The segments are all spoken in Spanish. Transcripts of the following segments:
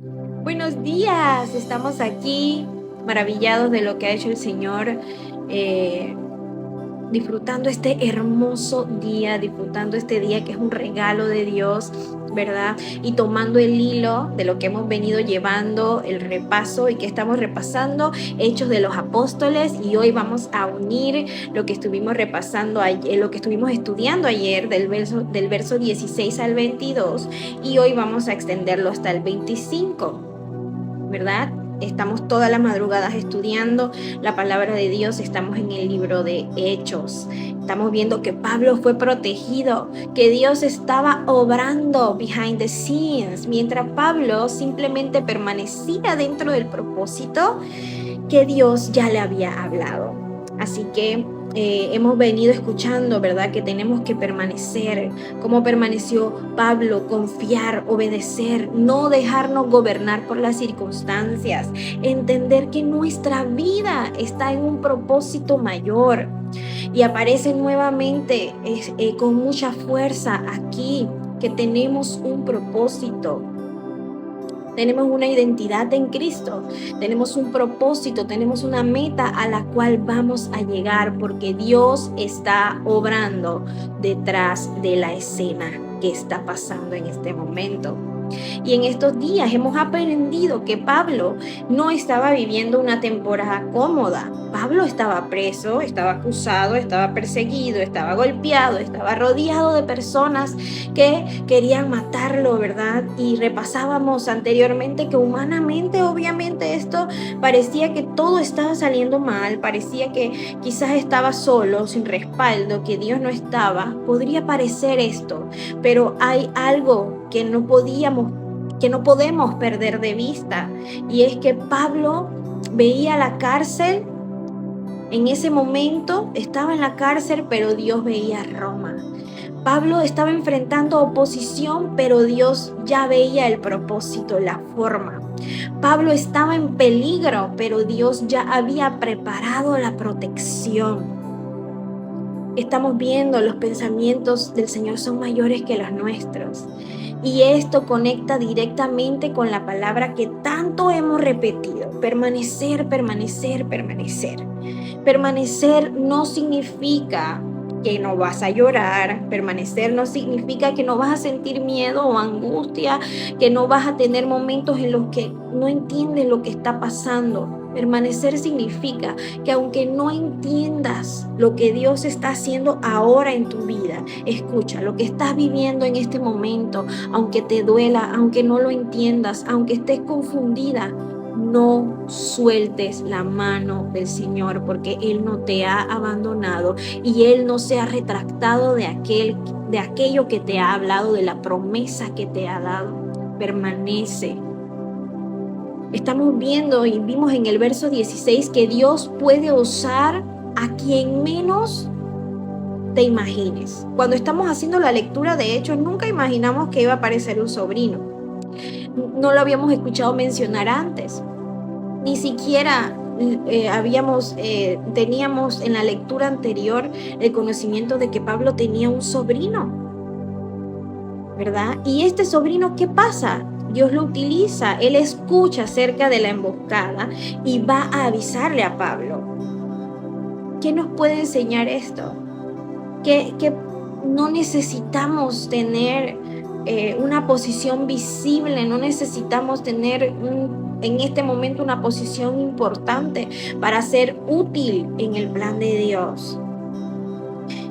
Buenos días, estamos aquí maravillados de lo que ha hecho el Señor, eh, disfrutando este hermoso día, disfrutando este día que es un regalo de Dios, ¿verdad? Y tomando el hilo de lo que hemos venido llevando, el repaso y que estamos repasando, Hechos de los Apóstoles, y hoy vamos a unir lo que estuvimos repasando ayer, lo que estuvimos estudiando ayer del verso 16 al 22, y hoy vamos a extenderlo hasta el 25. ¿Verdad? Estamos todas las madrugadas estudiando la palabra de Dios, estamos en el libro de Hechos. Estamos viendo que Pablo fue protegido, que Dios estaba obrando behind the scenes, mientras Pablo simplemente permanecía dentro del propósito que Dios ya le había hablado. Así que hemos venido escuchando, ¿verdad? Que tenemos que permanecer, como permaneció Pablo, confiar, obedecer, no dejarnos gobernar por las circunstancias, entender que nuestra vida está en un propósito mayor. Y aparece nuevamente con mucha fuerza aquí que tenemos un propósito. Tenemos una identidad en Cristo, tenemos un propósito, tenemos una meta a la cual vamos a llegar porque Dios está obrando detrás de la escena que está pasando en este momento. Y en estos días hemos aprendido que Pablo no estaba viviendo una temporada cómoda. Pablo estaba preso, estaba acusado, estaba perseguido, estaba golpeado, estaba rodeado de personas que querían matarlo, ¿verdad? Y repasábamos anteriormente que humanamente, obviamente, esto parecía que todo estaba saliendo mal, parecía que quizás estaba solo, sin respaldo, que Dios no estaba. Podría parecer esto, pero hay algo que no podemos perder de vista, y es que Pablo veía la cárcel. En ese momento estaba en la cárcel, pero Dios veía Roma. Pablo estaba enfrentando oposición, pero Dios ya veía el propósito, la forma. Pablo estaba en peligro, pero Dios ya había preparado la protección. Estamos viendo los pensamientos del Señor son mayores que los nuestros. Y esto conecta directamente con la palabra que tanto hemos repetido: permanecer, permanecer, permanecer. Permanecer no significa que no vas a llorar, permanecer no significa que no vas a sentir miedo o angustia, que no vas a tener momentos en los que no entiendes lo que está pasando. Permanecer significa que aunque no entiendas lo que Dios está haciendo ahora en tu vida, escucha, lo que estás viviendo en este momento, aunque te duela, aunque no lo entiendas, aunque estés confundida, no sueltes la mano del Señor, porque Él no te ha abandonado y Él no se ha retractado de aquello que te ha hablado, de la promesa que te ha dado. Permanece. Estamos viendo y vimos en el verso 16 que Dios puede usar a quien menos te imagines. Cuando estamos haciendo la lectura de Hechos, nunca imaginamos que iba a aparecer un sobrino. No lo habíamos escuchado mencionar antes. Ni siquiera teníamos en la lectura anterior el conocimiento de que Pablo tenía un sobrino, ¿verdad? Y este sobrino, ¿qué pasa? Dios lo utiliza, él escucha acerca de la emboscada y va a avisarle a Pablo. ¿Qué nos puede enseñar esto? Que no necesitamos tener una posición visible, no necesitamos tener en este momento una posición importante para ser útil en el plan de Dios.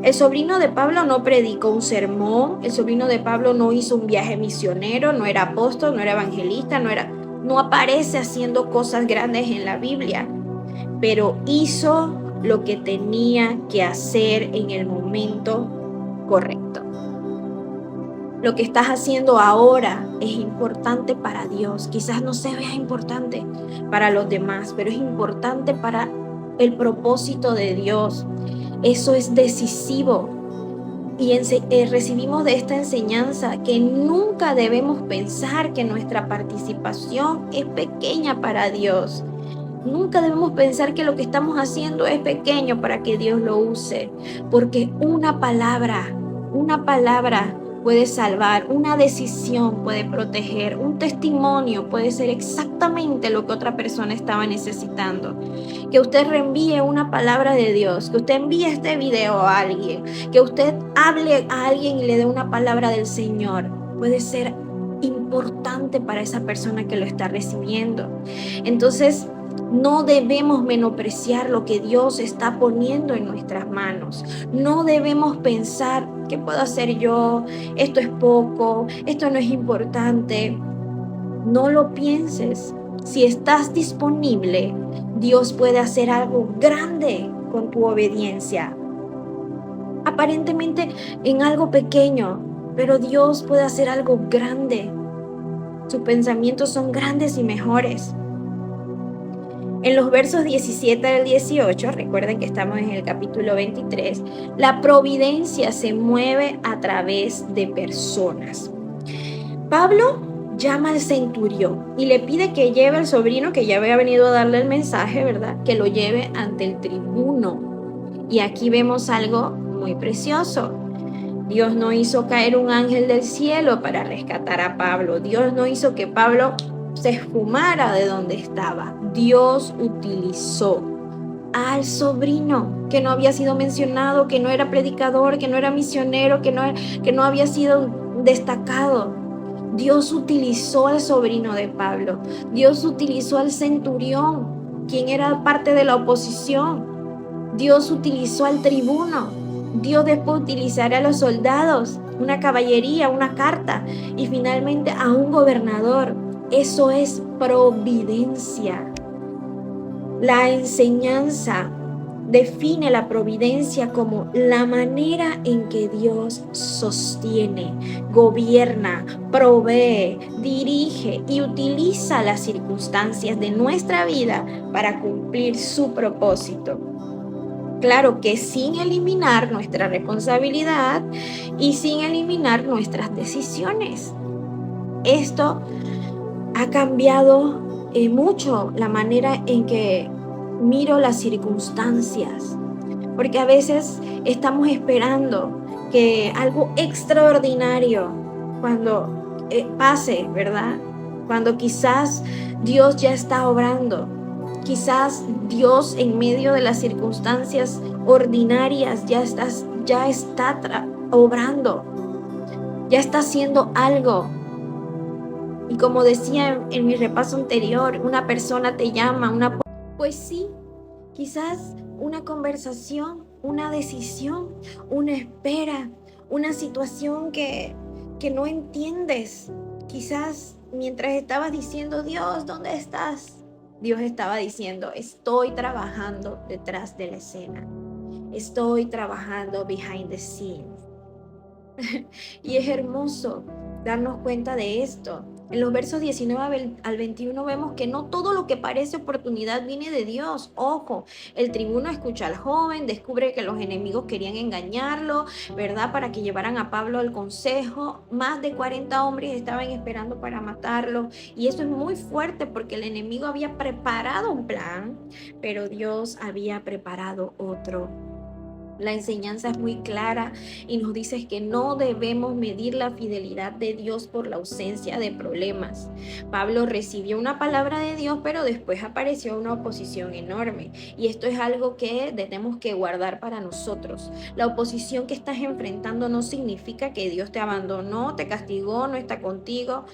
El sobrino de Pablo no predicó un sermón, el sobrino de Pablo no hizo un viaje misionero, no era apóstol, no era evangelista, no aparece haciendo cosas grandes en la Biblia, pero hizo lo que tenía que hacer en el momento correcto. Lo que estás haciendo ahora es importante para Dios. Quizás no se vea importante para los demás, pero es importante para el propósito de Dios. Eso es decisivo. Y recibimos de esta enseñanza que nunca debemos pensar que nuestra participación es pequeña para Dios. Nunca debemos pensar que lo que estamos haciendo es pequeño para que Dios lo use, porque una palabra puede salvar, una decisión puede proteger, un testimonio puede ser exactamente lo que otra persona estaba necesitando. Que usted reenvíe una palabra de Dios, que usted envíe este video a alguien, que usted hable a alguien y le dé una palabra del Señor, puede ser importante para esa persona que lo está recibiendo. Entonces, no debemos menospreciar lo que Dios está poniendo en nuestras manos. No debemos pensar, ¿qué puedo hacer yo? Esto es poco, esto no es importante. No lo pienses. Si estás disponible, Dios puede hacer algo grande con tu obediencia. Aparentemente en algo pequeño, pero Dios puede hacer algo grande. Sus pensamientos son grandes y mejores. En los versos 17 al 18, recuerden que estamos en el capítulo 23, la providencia se mueve a través de personas. Pablo llama al centurión y le pide que lleve al sobrino que ya había venido a darle el mensaje, ¿verdad? Que lo lleve ante el tribuno. Y aquí vemos algo muy precioso. Dios no hizo caer un ángel del cielo para rescatar a Pablo. Dios no hizo que Pablo se esfumara de donde estaba. Dios utilizó al sobrino que no había sido mencionado, que no era predicador, que no era misionero, que no había sido destacado. Dios utilizó al sobrino de Pablo. Dios utilizó al centurión, quien era parte de la oposición. Dios utilizó al tribuno. Dios después utilizará a los soldados, una caballería, una carta y finalmente a un gobernador. Eso es providencia. La enseñanza define la providencia como la manera en que Dios sostiene, gobierna, provee, dirige y utiliza las circunstancias de nuestra vida para cumplir su propósito. Claro que sin eliminar nuestra responsabilidad y sin eliminar nuestras decisiones. Esto ha cambiado mucho la manera en que miro las circunstancias, porque a veces estamos esperando que algo extraordinario cuando pase, ¿verdad? Cuando quizás Dios ya está obrando, quizás Dios en medio de las circunstancias ordinarias ya está obrando, ya está haciendo algo. Y como decía en mi repaso anterior, una persona te llama, pues sí, quizás una conversación, una decisión, una espera, una situación que no entiendes. Quizás mientras estabas diciendo, Dios, ¿dónde estás? Dios estaba diciendo, estoy trabajando detrás de la escena. Estoy trabajando behind the scenes. Y es hermoso darnos cuenta de esto. En los versos 19 al 21 vemos que no todo lo que parece oportunidad viene de Dios. Ojo, el tribuno escucha al joven, descubre que los enemigos querían engañarlo, ¿verdad? Para que llevaran a Pablo al consejo. Más de 40 hombres estaban esperando para matarlo. Y eso es muy fuerte porque el enemigo había preparado un plan, pero Dios había preparado otro. La enseñanza es muy clara y nos dice que no debemos medir la fidelidad de Dios por la ausencia de problemas. Pablo recibió una palabra de Dios, pero después apareció una oposición enorme. Y esto es algo que tenemos que guardar para nosotros. La oposición que estás enfrentando no significa que Dios te abandonó, te castigó, no está contigo.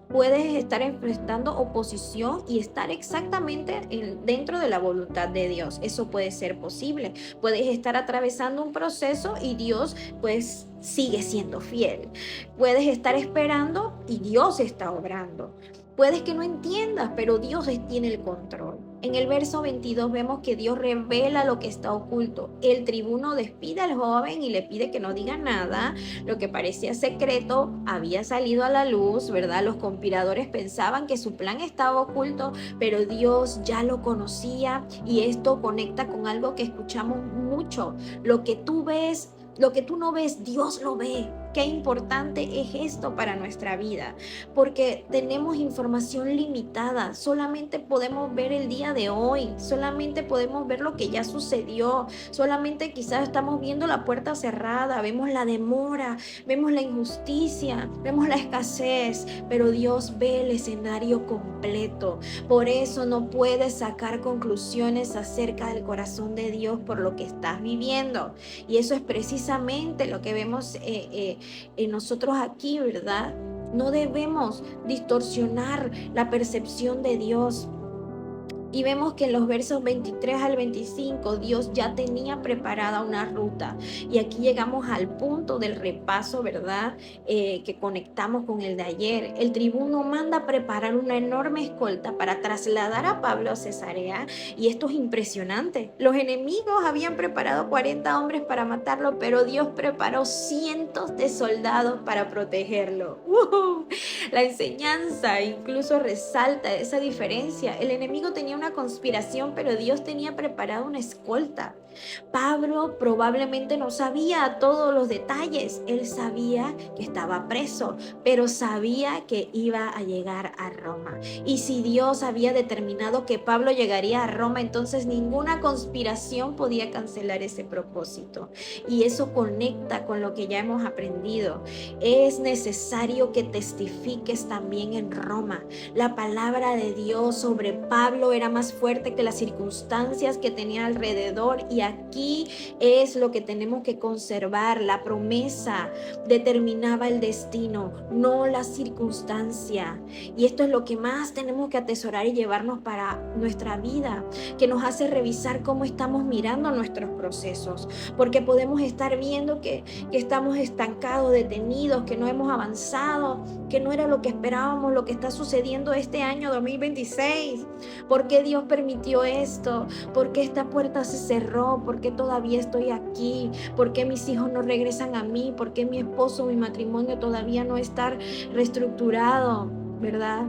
Puedes estar enfrentando oposición y estar exactamente dentro de la voluntad de Dios. Eso puede ser posible. Puedes estar atravesando un proceso y Dios pues sigue siendo fiel. Puedes estar esperando y Dios está obrando. Puedes que no entiendas, pero Dios tiene el control. En el verso 22 vemos que Dios revela lo que está oculto. El tribuno despide al joven y le pide que no diga nada. Lo que parecía secreto había salido a la luz, ¿verdad? Los conspiradores pensaban que su plan estaba oculto, pero Dios ya lo conocía y esto conecta con algo que escuchamos mucho. Lo que tú ves, lo que tú no ves, Dios lo ve. qué importante es esto para nuestra vida, porque tenemos información limitada, solamente podemos ver el día de hoy, solamente podemos ver lo que ya sucedió, solamente quizás estamos viendo la puerta cerrada, vemos la demora, vemos la injusticia, vemos la escasez, pero Dios ve el escenario completo. Por eso no puedes sacar conclusiones acerca del corazón de Dios por lo que estás viviendo. Y eso es precisamente lo que vemos en nosotros aquí, ¿verdad? No debemos distorsionar la percepción de Dios. Y vemos que en los versos 23 al 25 Dios ya tenía preparada una ruta. Y aquí llegamos al punto del repaso, ¿verdad? Que conectamos con el de ayer. El tribuno manda preparar una enorme escolta para trasladar a Pablo a Cesarea. Y esto es impresionante. Los enemigos habían preparado 40 hombres para matarlo, pero Dios preparó cientos de soldados para protegerlo. La enseñanza incluso resalta esa diferencia. El enemigo tenía una conspiración, pero Dios tenía preparado una escolta. Pablo probablemente no sabía todos los detalles. Él sabía que estaba preso, pero sabía que iba a llegar a Roma. Y si Dios había determinado que Pablo llegaría a Roma, entonces ninguna conspiración podía cancelar ese propósito. Y eso conecta con lo que ya hemos aprendido. Es necesario que testifiques también en Roma. La palabra de Dios sobre Pablo era más fuerte que las circunstancias que tenía alrededor, y aquí es lo que tenemos que conservar. La promesa determinaba el destino, no la circunstancia. Y esto es lo que más tenemos que atesorar y llevarnos para nuestra vida, que nos hace revisar cómo estamos mirando nuestros procesos, porque podemos estar viendo que estamos estancados, detenidos, que no hemos avanzado, que no era lo que esperábamos, lo que está sucediendo este año 2026. ¿Por qué Dios permitió esto? ¿Por qué esta puerta se cerró? ¿Por qué todavía estoy aquí? ¿Por qué mis hijos no regresan a mí? ¿Por qué mi esposo, mi matrimonio todavía no está reestructurado? ¿Verdad?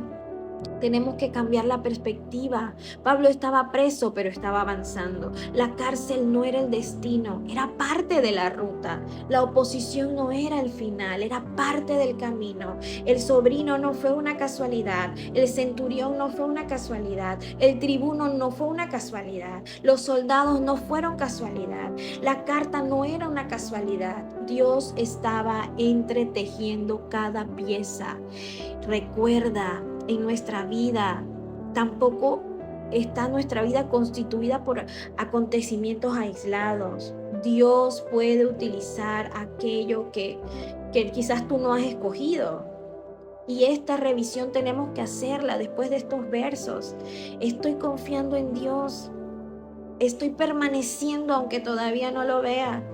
Tenemos que cambiar la perspectiva. Pablo estaba preso, pero estaba avanzando. La cárcel no era el destino, era parte de la ruta. La oposición no era el final, era parte del camino. El sobrino no fue una casualidad, el centurión no fue una casualidad, el tribuno no fue una casualidad, los soldados no fueron casualidad, la carta no era una casualidad. Dios estaba entretejiendo cada pieza. Recuerda, en nuestra vida tampoco está nuestra vida constituida por acontecimientos aislados. Dios puede utilizar aquello que quizás tú no has escogido. Y esta revisión tenemos que hacerla después de estos versos. Estoy confiando en Dios. Estoy permaneciendo aunque todavía no lo vea.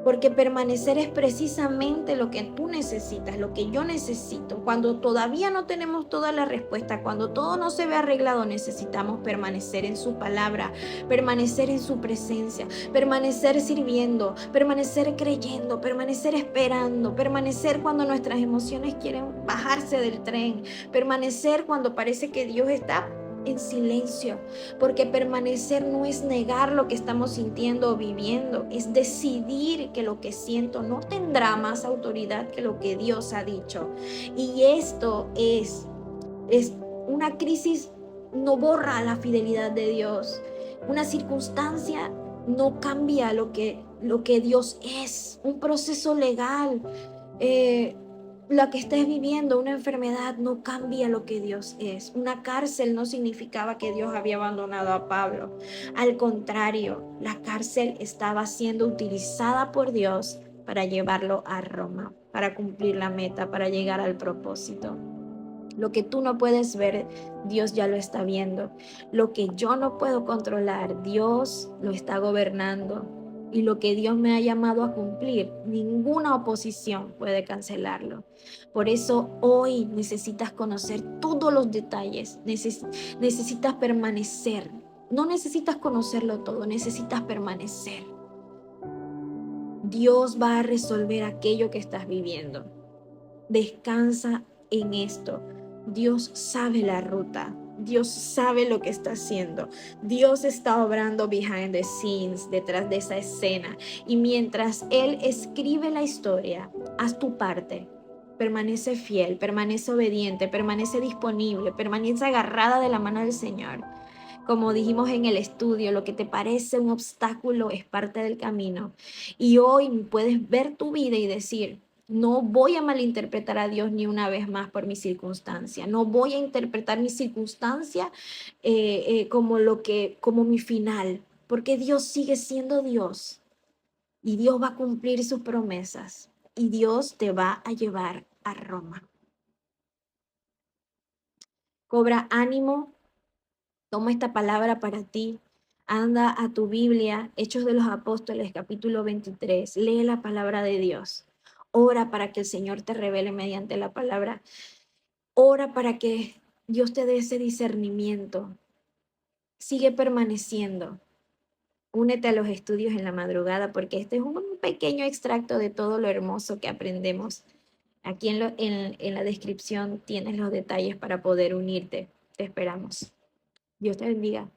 Porque permanecer es precisamente lo que tú necesitas, lo que yo necesito. Cuando todavía no tenemos toda la respuesta, cuando todo no se ve arreglado, necesitamos permanecer en su palabra, permanecer en su presencia, permanecer sirviendo, permanecer creyendo, permanecer esperando, permanecer cuando nuestras emociones quieren bajarse del tren, permanecer cuando parece que Dios está en silencio, porque permanecer no es negar lo que estamos sintiendo o viviendo, es decidir que lo que siento no tendrá más autoridad que lo que Dios ha dicho. Y esto es una crisis, no borra la fidelidad de Dios. Una circunstancia no cambia lo que Dios es. Un proceso legal, lo que estés viviendo, una enfermedad, no cambia lo que Dios es. Una cárcel no significaba que Dios había abandonado a Pablo. Al contrario, la cárcel estaba siendo utilizada por Dios para llevarlo a Roma, para cumplir la meta, para llegar al propósito. Lo que tú no puedes ver, Dios ya lo está viendo. Lo que yo no puedo controlar, Dios lo está gobernando. Y lo que Dios me ha llamado a cumplir, ninguna oposición puede cancelarlo. Por eso hoy necesitas conocer todos los detalles, necesitas permanecer. No necesitas conocerlo todo, necesitas permanecer. Dios va a resolver aquello que estás viviendo. Descansa en esto. Dios sabe la ruta. Dios sabe lo que está haciendo. Dios está obrando behind the scenes, detrás de esa escena. Y mientras Él escribe la historia, haz tu parte. Permanece fiel, permanece obediente, permanece disponible, permanece agarrada de la mano del Señor. Como dijimos en el estudio, lo que te parece un obstáculo es parte del camino. Y hoy puedes ver tu vida y decir, no voy a malinterpretar a Dios ni una vez más por mi circunstancia. No voy a interpretar mi circunstancia como mi final, porque Dios sigue siendo Dios y Dios va a cumplir sus promesas y Dios te va a llevar a Roma. Cobra ánimo. Toma esta palabra para ti. Anda a tu Biblia, Hechos de los Apóstoles, capítulo 23. Lee la palabra de Dios. Ora para que el Señor te revele mediante la palabra. Ora para que Dios te dé ese discernimiento. Sigue permaneciendo. Únete a los estudios en la madrugada porque este es un pequeño extracto de todo lo hermoso que aprendemos. Aquí en la descripción tienes los detalles para poder unirte. Te esperamos. Dios te bendiga.